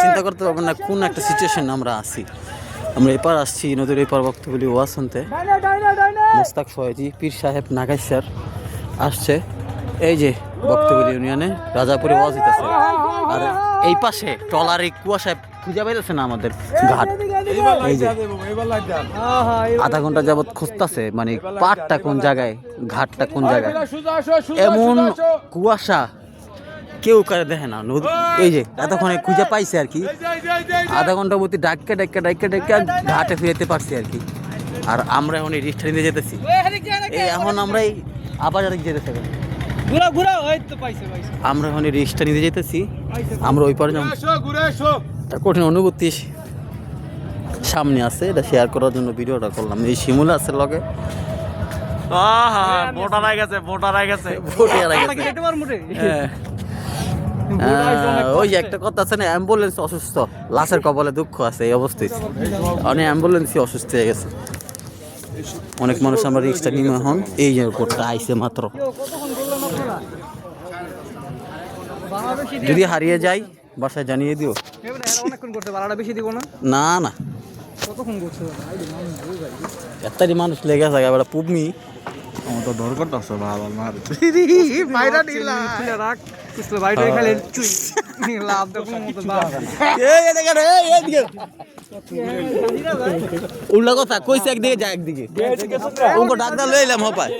চিন্তা করতে পারবেন না কোন একটা সিচুয়েশন আমরা আছি। আমরা এপার আসছি নদীর এপার বক্তব্যলি ওয়াজ শুনতে। মোস্তাক ফয়েজি পীর সাহেব নাগাইশার আসছে এই যে বক্তব্যলি ইউনিয়নে রাজাপুরে ওয়াজ দিতেছে। আর এই পাশে ট্রলারে কুয়াশায় খুঁজে পাইতেছে না আমাদের ঘাট। এই যে আধা ঘন্টা যাবৎ খুঁজতেছে মানে পাটটা কোন জায়গায়, ঘাটটা কোন জায়গায়। এমন কুয়াশা কেউ কারে দেখে না। এই যে এতক্ষণে খুঁজে পাইছে আর কি, আধা ঘন্টার মধ্যে ডাক্কা ঘাটে ফিরতে পারছি আর কি। আর আমরা এখন এই রিক্সা নিতে যেতেছি। এই এখন আমরাই আবার যেতেছি, আমরা এখন এই রিক্সা নিতে যেতেছি। আমরা ওই পারে কঠিন অনুভূতি সামনে আছে, এটা শেয়ার করার জন্য ভিডিওটা করলাম। এই শিমুল আছে লগে, ওই যে একটা কথা আছে না, অ্যাম্বুলেন্স অসুস্থ, লাশের কপালে দুঃখ আছে। এই অবস্থায় অনেক অ্যাম্বুলেন্সই অসুস্থ হয়ে গেছে। অনেক মানুষ আমরা রিক্সা নিয়ে এখন এই যে কোটটা আইসে মাত্র। যদি হারিয়ে যাই বাসায় জানিয়ে দিও। না না এতটাই মানুষ লেগে থাকে এবার পুবনি আমার তো দরকার আছে ভালো মার মাইরা দিলা রাখ কিসলে বাইরে খালি চুই লাভ দেখো মত বাপ এই এদিকে এই এদিকে উল্টা কথা কইছে একদিকে যা একদিকে ওকে ডাক দা লইলাম হপায়।